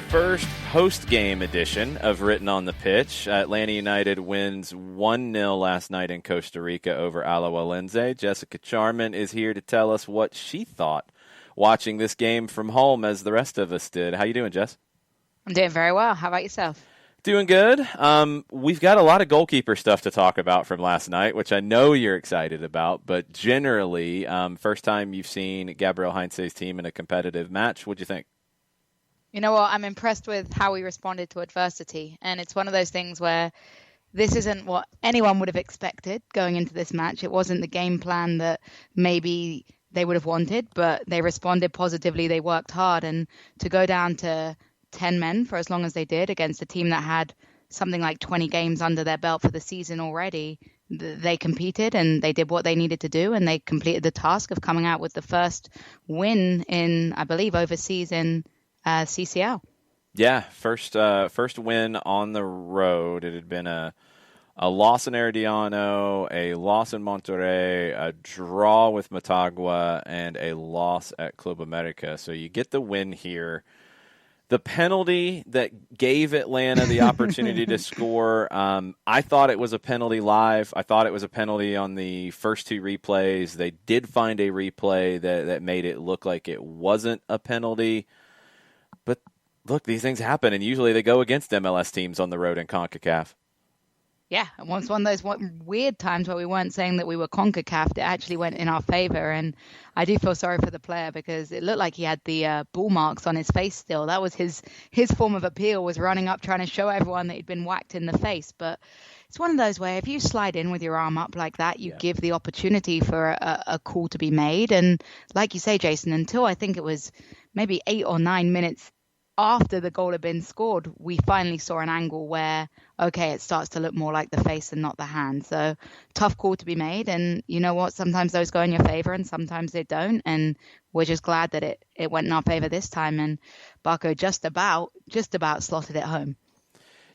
first post-game edition of Written on the Pitch. Atlanta United wins 1-0 last night in Costa Rica over Alajuelense. Jessica Charman is here to tell us what she thought watching this game from home as the rest of us did. How you doing, Jess? I'm doing very well. How about yourself? Doing good. We've got a lot of goalkeeper stuff to talk about from last night, which I know you're excited about. But generally, first time you've seen Gabriel Heinze's team in a competitive match. What'd you think? You know what? I'm impressed with how we responded to adversity. And it's one of those things where this isn't what anyone would have expected going into this match. It wasn't the game plan that maybe they would have wanted, but they responded positively. They worked hard. And to go down to 10 men for as long as they did against a team that had something like 20 games under their belt for the season already, they competed and they did what they needed to do, and they completed the task of coming out with the first win in, I believe, overseas in CCL. Yeah, first win on the road. It had been a loss in Herediano, a loss in Monterrey, a draw with Motagua, and a loss at Club America. So you get the win here. The penalty that gave Atlanta the opportunity to score, I thought it was a penalty live. I thought it was a penalty on the first two replays. They did find a replay that made it look like it wasn't a penalty. But look, these things happen, and usually they go against MLS teams on the road in Concacaf. Yeah, it was one of those weird times where we weren't saying that we were Concacaf. It actually went in our favor, and I do feel sorry for the player because it looked like he had the ball marks on his face still. That was his form of appeal, was running up trying to show everyone that he'd been whacked in the face. But it's one of those where if you slide in with your arm up like that, you give the opportunity for a call to be made. And like you say, Jason, until I think it was maybe 8 or 9 minutes after the goal had been scored, we finally saw an angle where, okay, it starts to look more like the face and not the hand. So tough call to be made. And you know what? Sometimes those go in your favor and sometimes they don't. And we're just glad that it went in our favor this time. And Barco just about slotted it home.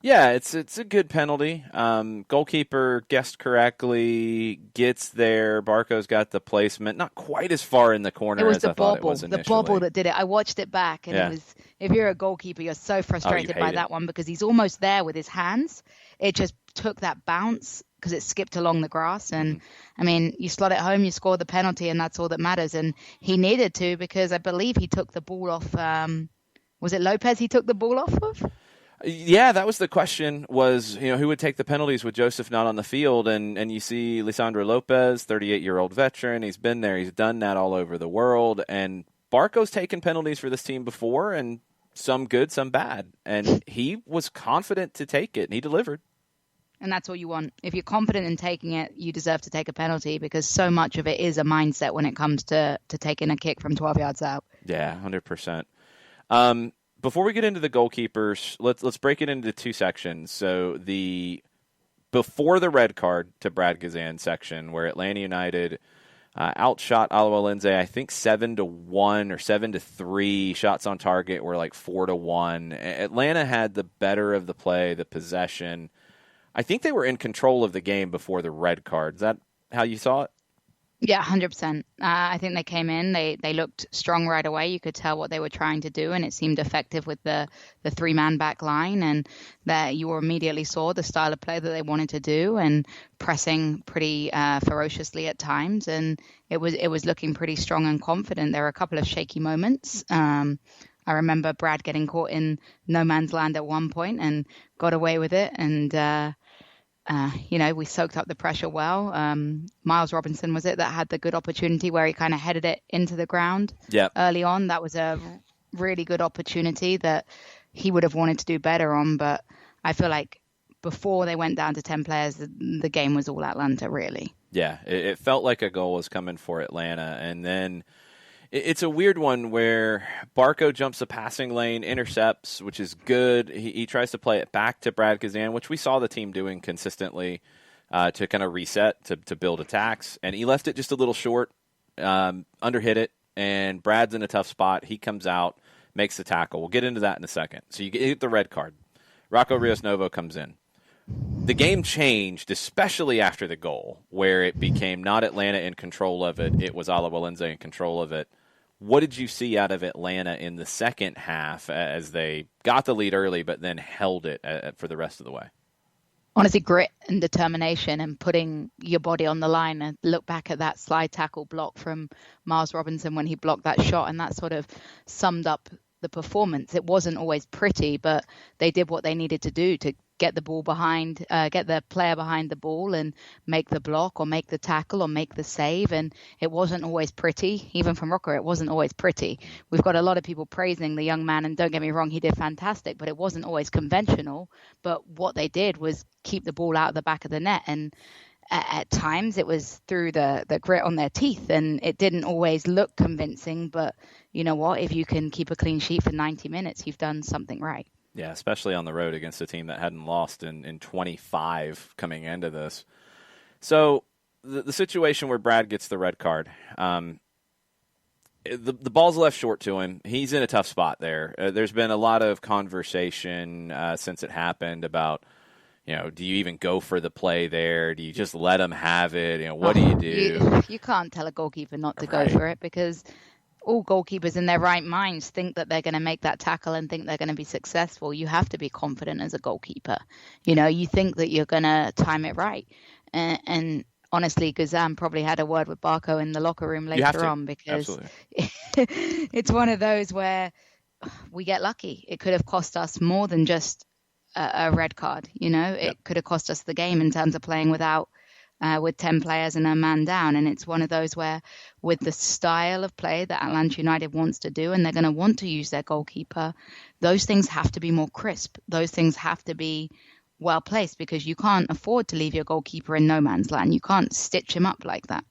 Yeah, it's a good penalty. Goalkeeper guessed correctly, gets there. Barco's got the placement, not quite as far in the corner as I thought it was initially. The bobble that did it. I watched it back, and it was. If you're a goalkeeper, you're so frustrated by that one because he's almost there with his hands. It just took that bounce because it skipped along the grass, and I mean, you slot it home, you score the penalty, and that's all that matters. And he needed to because I believe he took the ball off. Was it Lopez? He took the ball off of. Yeah, that was the question, was, who would take the penalties with Joseph not on the field, and you see Lisandro Lopez, 38-year-old veteran, he's been there, he's done that all over the world, and Barco's taken penalties for this team before, and some good, some bad, and he was confident to take it, and he delivered. And that's all you want. If you're confident in taking it, you deserve to take a penalty because so much of it is a mindset when it comes to taking a kick from 12 yards out. Yeah, 100%. Before we get into the goalkeepers, let's break it into two sections. So before the red card to Brad Gazan section, where Atlanta United outshot Alajuelense, I think 7-1 or 7-3. Shots on target were like 4-1. Atlanta had the better of the play, the possession. I think they were in control of the game before the red card. Is that how you saw it? Yeah, 100%. I think they came in, they looked strong right away. You could tell what they were trying to do, and it seemed effective with the three-man back line, and that you immediately saw the style of play that they wanted to do and pressing pretty ferociously at times, and it was looking pretty strong and confident. There were a couple of shaky moments. I remember Brad getting caught in no man's land at one point and got away with it, and we soaked up the pressure well. Miles Robinson was it that had the good opportunity where he kind of headed it into the ground early on. That was a really good opportunity that he would have wanted to do better on. But I feel like before they went down to 10 players, the game was all Atlanta, really. Yeah, it felt like a goal was coming for Atlanta. And then it's a weird one where Barco jumps a passing lane, intercepts, which is good. He tries to play it back to Brad Gazan, which we saw the team doing consistently to kind of reset, to build attacks. And he left it just a little short, underhit it, and Brad's in a tough spot. He comes out, makes the tackle. We'll get into that in a second. So you get the red card. Rocco Rios Novo comes in. The game changed, especially after the goal, where it became not Atlanta in control of it. It was Alajuelense in control of it. What did you see out of Atlanta in the second half as they got the lead early but then held it for the rest of the way? Honestly, grit and determination and putting your body on the line. And look back at that slide tackle block from Miles Robinson when he blocked that shot, and that sort of summed up the performance. It wasn't always pretty, but they did what they needed to do to get the ball behind, get the player behind the ball and make the block or make the tackle or make the save. And it wasn't always pretty. Even from Rocker, it wasn't always pretty. We've got a lot of people praising the young man, and don't get me wrong, he did fantastic, but it wasn't always conventional. But what they did was keep the ball out of the back of the net. And at times it was through the grit on their teeth, and it didn't always look convincing. But you know what? If you can keep a clean sheet for 90 minutes, you've done something right. Yeah, especially on the road against a team that hadn't lost in 25 coming into this. So the situation where Brad gets the red card, the ball's left short to him. He's in a tough spot there. There's been a lot of conversation since it happened about, do you even go for the play there? Do you just let him have it? What do you do? You can't tell a goalkeeper not to go for it, because all goalkeepers in their right minds think that they're going to make that tackle and think they're going to be successful. You have to be confident as a goalkeeper. You think that you're going to time it right. And honestly, Guzan probably had a word with Barco in the locker room later on, because it's one of those where we get lucky. It could have cost us more than just a red card. It could have cost us the game in terms of playing with 10 players and a man down. And it's one of those where, with the style of play that Atlanta United wants to do, and they're going to want to use their goalkeeper, those things have to be more crisp. Those things have to be well placed, because you can't afford to leave your goalkeeper in no man's land. You can't stitch him up like that.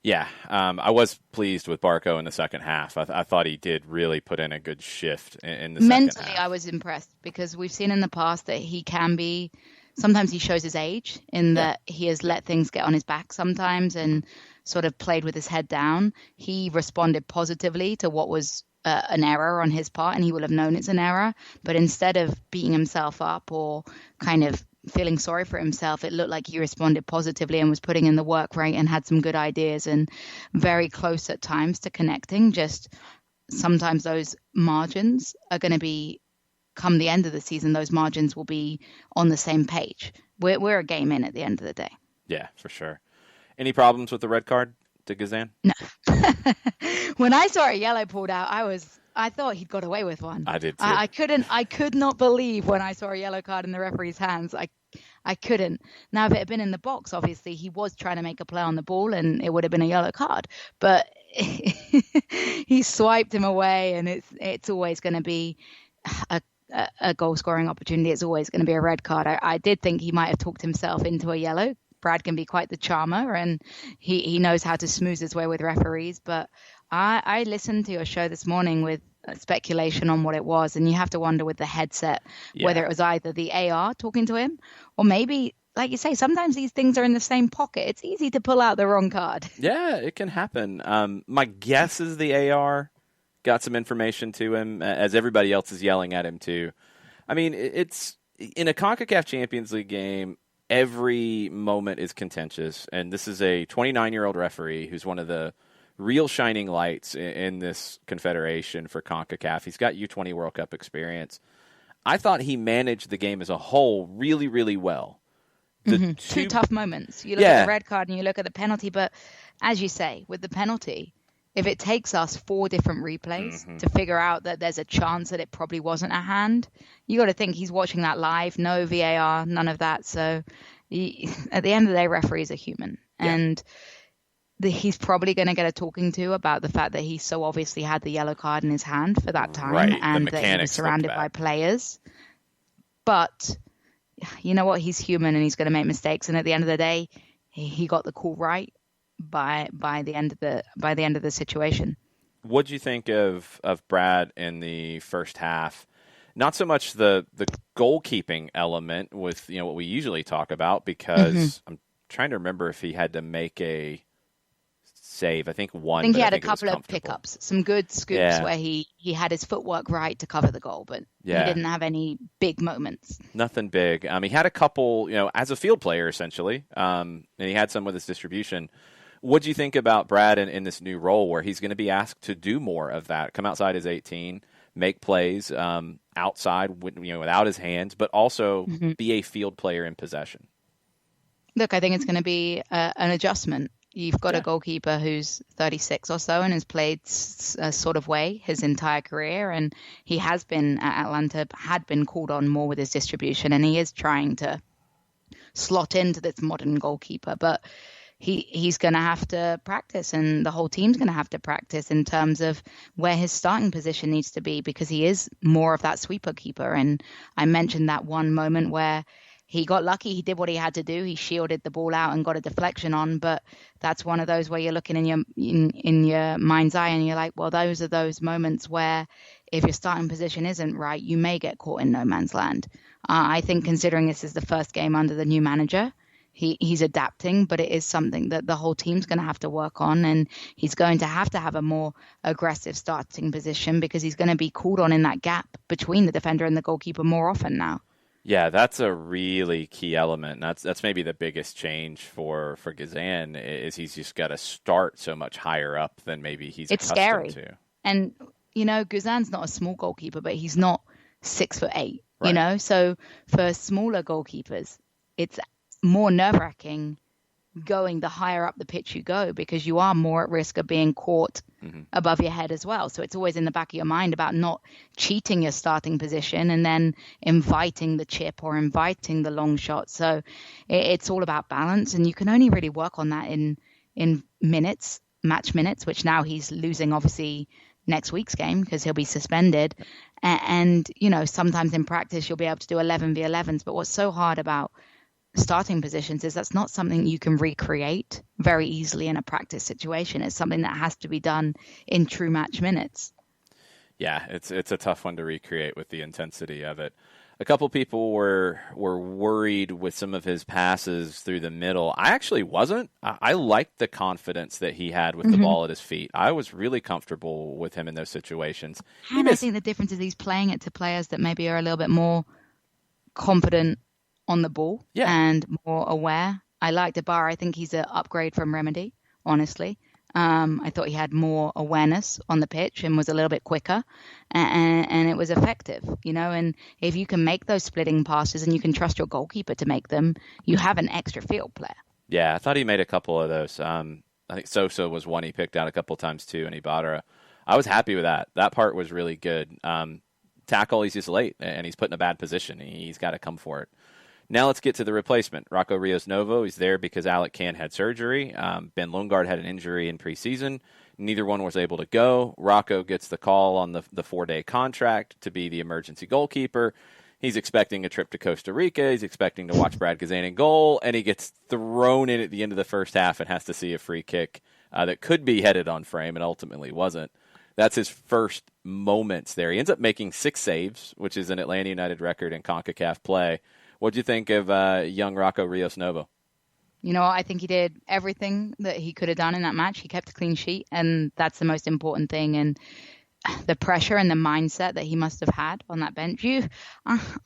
Yeah, I was pleased with Barco in the second half. I thought he did really put in a good shift in the second half. Mentally, I was impressed, because we've seen in the past that he can be. Sometimes he shows his age in that he has let things get on his back sometimes and sort of played with his head down. He responded positively to what was an error on his part, and he will have known it's an error. But instead of beating himself up or kind of feeling sorry for himself, it looked like he responded positively and was putting in the work rate and had some good ideas and very close at times to connecting. Just sometimes those margins are going to be, come the end of the season, those margins will be on the same page. We're a game in at the end of the day. Yeah, for sure. Any problems with the red card to Guzan? No. When I saw a yellow pulled out, I thought he'd got away with one. I did too. I could not believe when I saw a yellow card in the referee's hands. I couldn't. Now, if it had been in the box, obviously he was trying to make a play on the ball and it would have been a yellow card. But he swiped him away, and it's always going to be a goal scoring opportunity. It's always going to be a red card. I did think he might have talked himself into a yellow. Brad can be quite the charmer, and he knows how to smooth his way with referees. But I listened to your show this morning with speculation on what it was, and you have to wonder with the headset whether it was either the AR talking to him, or maybe, like you say, sometimes these things are in the same pocket. It's easy to pull out the wrong card. Yeah, it can happen. My guess is the AR got some information to him, as everybody else is yelling at him too. I mean, it's in a Concacaf Champions League game, every moment is contentious, and this is a 29-year-old referee who's one of the real shining lights in this confederation for Concacaf. He's got U20 World Cup experience. I thought he managed the game as a whole really, really well. Two tough moments. You look at the red card and you look at the penalty, but as you say, with the penalty, if it takes us 4 different replays to figure out that there's a chance that it probably wasn't a hand, you got to think he's watching that live, no VAR, none of that. So at the end of the day, referees are human. Yeah. And he's probably going to get a talking to about the fact that he so obviously had the yellow card in his hand for that time, and that he was surrounded by players. But you know what? He's human and he's going to make mistakes. And at the end of the day, he got the call right by the end of the situation. What do you think of Brad in the first half? Not so much the goalkeeping element with what we usually talk about, because I'm trying to remember if he had to make a save. I think one. I think he had a couple of pickups, some good scoops where he had his footwork right to cover the goal, but he didn't have any big moments. Nothing big. He had a couple, as a field player essentially, and he had some with his distribution. What do you think about Brad in this new role where he's going to be asked to do more of that, come outside his 18, make plays outside, without his hands, but also be a field player in possession? Look, I think it's going to be an adjustment. You've got a goalkeeper who's 36 or so and has played a sort of way his entire career. And he has been at Atlanta, had been called on more with his distribution. And he is trying to slot into this modern goalkeeper. But he's going to have to practice, and the whole team's going to have to practice in terms of where his starting position needs to be, because he is more of that sweeper keeper. And I mentioned that one moment where he got lucky. He did what he had to do. He shielded the ball out and got a deflection on. But that's one of those where you're looking in your mind's eye and you're like, well, those are those moments where if your starting position isn't right, you may get caught in no man's land. I think considering this is the first game under the new manager, he's adapting, but it is something that the whole team's going to have to work on. And he's going to have a more aggressive starting position because he's going to be called on in that gap between the defender and the goalkeeper more often now. Yeah, that's a really key element. That's maybe the biggest change for Gazan is he's just got to start so much higher up than maybe he's accustomed scary. to. And, Gazan's not a small goalkeeper, but he's not 6'8", right. So for smaller goalkeepers, it's more nerve-wracking going the higher up the pitch you go, because you are more at risk of being caught above your head as well. So it's always in the back of your mind about not cheating your starting position and then inviting the chip or inviting the long shot. So it's all about balance, and you can only really work on that in minutes, match minutes, which now he's losing obviously next week's game because he'll be suspended. And sometimes in practice you'll be able to do 11v11s, but what's so hard about starting positions is that's not something you can recreate very easily in a practice situation. It's something that has to be done in true match minutes. Yeah, it's a tough one to recreate with the intensity of it. A couple people were worried with some of his passes through the middle. I actually wasn't. I liked the confidence that he had with the ball at his feet. I was really comfortable with him in those situations. And I think the difference is he's playing it to players that maybe are a little bit more confident on the ball and more aware. I liked Ibarra. I think he's an upgrade from Remedy, honestly. I thought he had more awareness on the pitch and was a little bit quicker, and it was effective, and if you can make those splitting passes and you can trust your goalkeeper to make them, you have an extra field player. Yeah, I thought he made a couple of those. I think Sosa was one he picked out a couple times too, and Ibarra. I was happy with that. That part was really good. Tackle, he's just late, and he's put in a bad position. He's got to come for it. Now let's get to the replacement. Rocco Rios Novo. He's there because Alec Can had surgery. Ben Lundgaard had an injury in preseason. Neither one was able to go. Rocco gets the call on the 4-day contract to be the emergency goalkeeper. He's expecting a trip to Costa Rica. He's expecting to watch Brad Gazan in goal, and he gets thrown in at the end of the first half and has to see a free kick that could be headed on frame and ultimately wasn't. That's his first moments there. He ends up making 6 saves, which is an Atlanta United record in CONCACAF play. What do you think of young Rocco Rios Novo? I think he did everything that he could have done in that match. He kept a clean sheet, and that's the most important thing. And the pressure and the mindset that he must have had on that bench.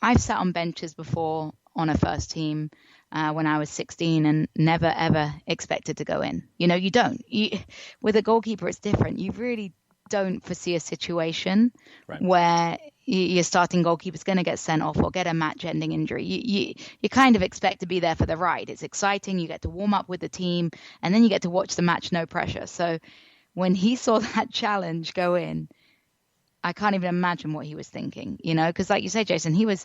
I've sat on benches before on a first team when I was 16 and never, ever expected to go in. You don't. With a goalkeeper, it's different. You really don't foresee a situation where your starting goalkeeper is going to get sent off or get a match-ending injury. You kind of expect to be there for the ride. It's exciting. You get to warm up with the team, and then you get to watch the match, no pressure. So when he saw that challenge go in, I can't even imagine what he was thinking, because like you say, Jason, he was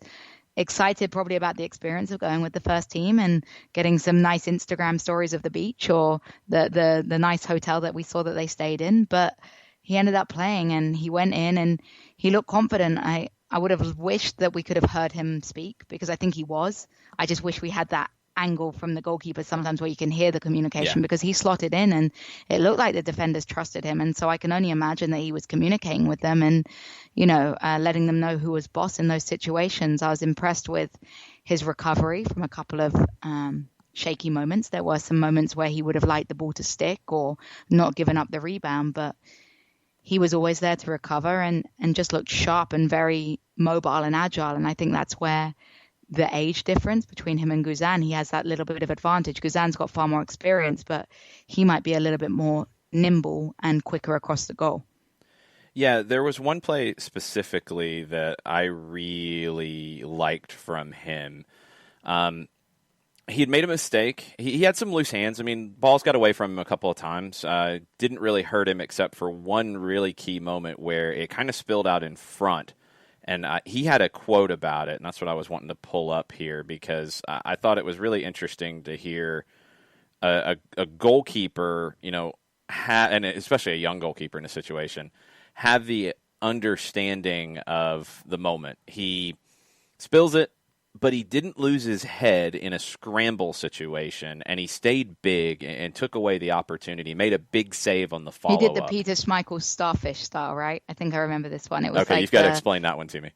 excited probably about the experience of going with the first team and getting some nice Instagram stories of the beach or the nice hotel that we saw that they stayed in. But he ended up playing, and he went in and he looked confident. I would have wished that we could have heard him speak, because I think he was. I just wish we had that angle from the goalkeeper sometimes where you can hear the communication, because he slotted in and it looked like the defenders trusted him. And so I can only imagine that he was communicating with them and, letting them know who was boss in those situations. I was impressed with his recovery from a couple of shaky moments. There were some moments where he would have liked the ball to stick or not given up the rebound, but he was always there to recover and just looked sharp and very mobile and agile. And I think that's where the age difference between him and Guzan. He has that little bit of advantage. Guzan's got far more experience, but he might be a little bit more nimble and quicker across the goal. Yeah, there was one play specifically that I really liked from him. He had made a mistake. He had some loose hands. I mean, balls got away from him a couple of times. Didn't really hurt him except for one really key moment where it kind of spilled out in front. And he had a quote about it, and that's what I was wanting to pull up here because I thought it was really interesting to hear a goalkeeper, and especially a young goalkeeper in a situation, have the understanding of the moment. He spills it, but he didn't lose his head in a scramble situation, and he stayed big and took away the opportunity, made a big save on the follow-up. He did the Peter Schmeichel starfish style, right? I think I remember this one. It was okay, you've got to explain that one to me.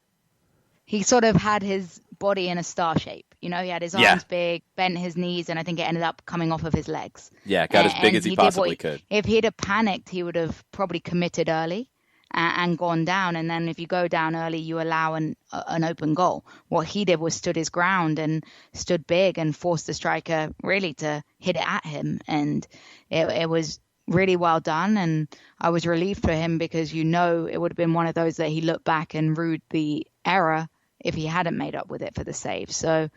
He sort of had his body in a star shape. He had his arms big, bent his knees, and I think it ended up coming off of his legs. Yeah, got as big as he possibly could. If he'd have panicked, he would have probably committed early and gone down. And then if you go down early, you allow an open goal. What he did was stood his ground and stood big and forced the striker really to hit it at him. And it was really well done. And I was relieved for him because, it would have been one of those that he looked back and rued the error if he hadn't made up with it for the save. So,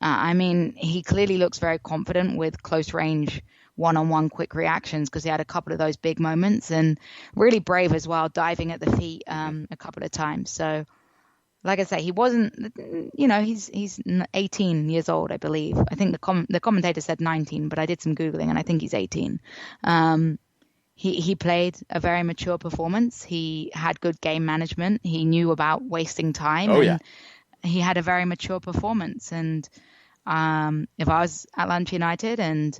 he clearly looks very confident with close range one-on-one quick reactions because he had a couple of those big moments and really brave as well, diving at the feet a couple of times. So, like I say, he wasn't, he's 18 years old, I believe. I think the commentator said 19, but I did some Googling and I think he's 18. He played a very mature performance. He had good game management. He knew about wasting time. He had a very mature performance. And if I was Atlanta United and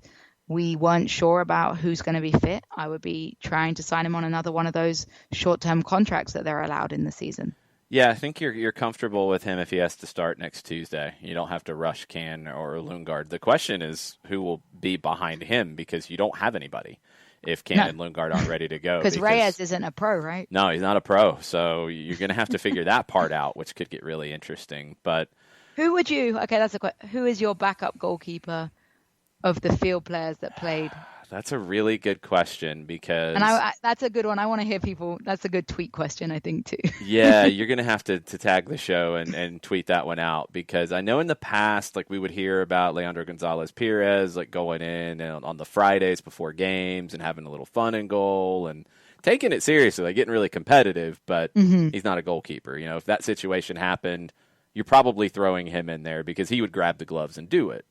we weren't sure about who's going to be fit, I would be trying to sign him on another one of those short-term contracts that they're allowed in the season. Yeah, I think you're comfortable with him if he has to start next Tuesday. You don't have to rush Can or Lundgaard. The question is who will be behind him because you don't have anybody if Can and Lundgaard aren't ready to go. Because Reyes isn't a pro, right? No, he's not a pro. So you're going to have to figure that part out, which could get really interesting. But who would you? Okay, that's a question. Who is your backup goalkeeper of the field players that played? That's a really good question because... And that's a good one. I want to hear people... That's a good tweet question, I think, too. Yeah, you're going to have to tag the show and tweet that one out because I know in the past, we would hear about Leandro Gonzalez-Perez, going in and on the Fridays before games and having a little fun in goal and taking it seriously, getting really competitive, but he's not a goalkeeper. If that situation happened, you're probably throwing him in there because he would grab the gloves and do it.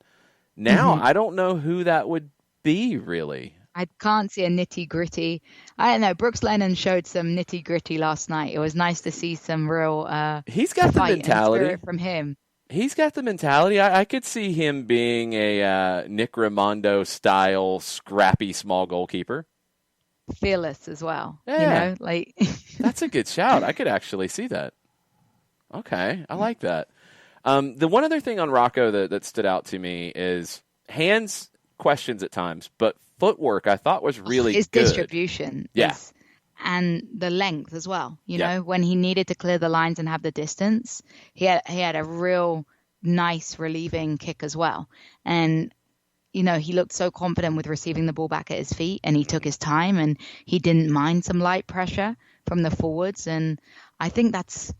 Now, I don't know who that would be, really. I can't see a nitty-gritty. I don't know. Brooks Lennon showed some nitty-gritty last night. It was nice to see some real he's got the mentality from him. He's got the mentality. I could see him being a Nick Raimondo-style, scrappy, small goalkeeper. Fearless as well. Yeah. That's a good shout. I could actually see that. Okay, I like that. The one other thing on Rocco that stood out to me is hands questions at times, but footwork I thought was really his good. Distribution. Yeah. And the length as well. You know, when he needed to clear the lines and have the distance, he had a real nice relieving kick as well. And, he looked so confident with receiving the ball back at his feet and he took his time and he didn't mind some light pressure from the forwards. And I think that's,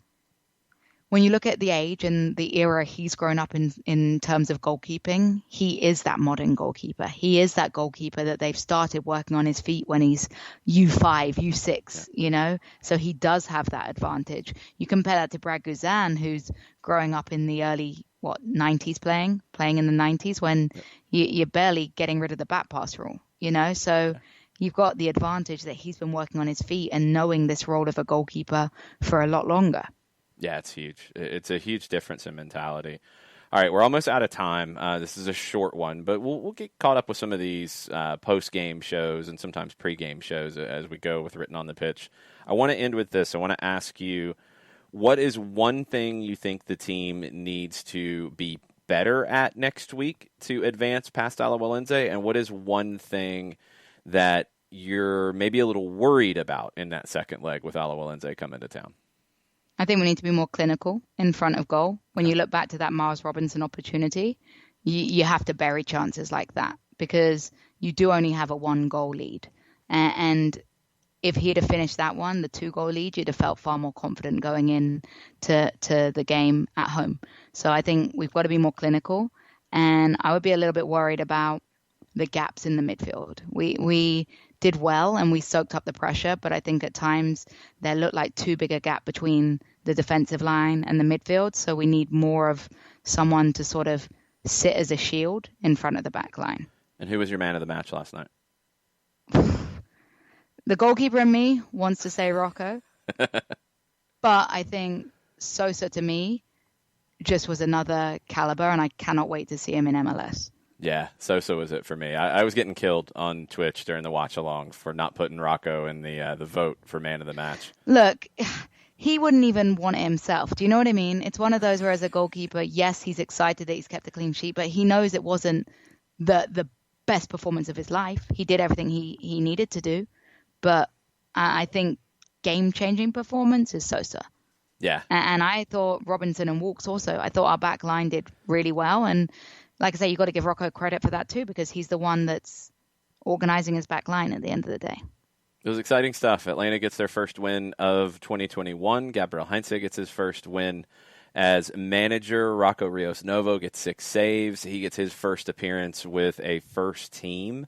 when you look at the age and the era he's grown up in terms of goalkeeping, he is that modern goalkeeper. He is that goalkeeper that they've started working on his feet when he's U5, U6, So he does have that advantage. You compare that to Brad Guzan, who's growing up in the early, 90s playing in the 90s when you're barely getting rid of the back pass rule, So you've got the advantage that he's been working on his feet and knowing this role of a goalkeeper for a lot longer. Yeah, it's huge. It's a huge difference in mentality. All right, we're almost out of time. This is a short one, but we'll get caught up with some of these post-game shows and sometimes pre-game shows as we go with Written on the Pitch. I want to end with this. I want to ask you, what is one thing you think the team needs to be better at next week to advance past Alajuelense, and what is one thing that you're maybe a little worried about in that second leg with Alajuelense coming to town? I think we need to be more clinical in front of goal. When you look back to that Miles Robinson opportunity, you have to bury chances like that because you do only have a 1-goal lead. And if he'd have finished that one, the 2-goal lead, you'd have felt far more confident going in to the game at home. So I think we've got to be more clinical. And I would be a little bit worried about the gaps in the midfield. We did well and we soaked up the pressure, but I think at times there looked like too big a gap between the defensive line and the midfield. So we need more of someone to sort of sit as a shield in front of the back line. And who was your man of the match last night? The goalkeeper in me wants to say Rocco, but I think Sosa to me just was another caliber, and I cannot wait to see him in MLS. Yeah, Sosa was it for me. I was getting killed on Twitch during the watch-along for not putting Rocco in the vote for man of the match. Look, he wouldn't even want it himself. Do you know what I mean? It's one of those where as a goalkeeper, yes, he's excited that he's kept a clean sheet, but he knows it wasn't the best performance of his life. He did everything he needed to do, but I think game-changing performance is Sosa. Yeah. And I thought Robinson and Walks also. I thought our back line did really well. And like I say, you've got to give Rocco credit for that too, because he's the one that's organizing his back line at the end of the day. It was exciting stuff. Atlanta gets their first win of 2021. Gabriel Heinze gets his first win as manager. Rocco Rios Novo gets 6 saves. He gets his first appearance with a first team.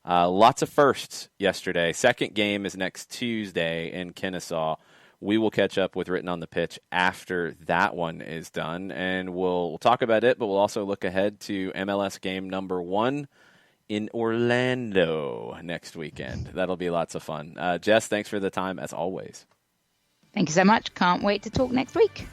Lots of firsts yesterday. Second game is next Tuesday in Kennesaw. We will catch up with Written on the Pitch after that one is done, and we'll talk about it, but we'll also look ahead to MLS game number 1 in Orlando next weekend. That'll be lots of fun. Jess, thanks for the time, as always. Thank you so much. Can't wait to talk next week.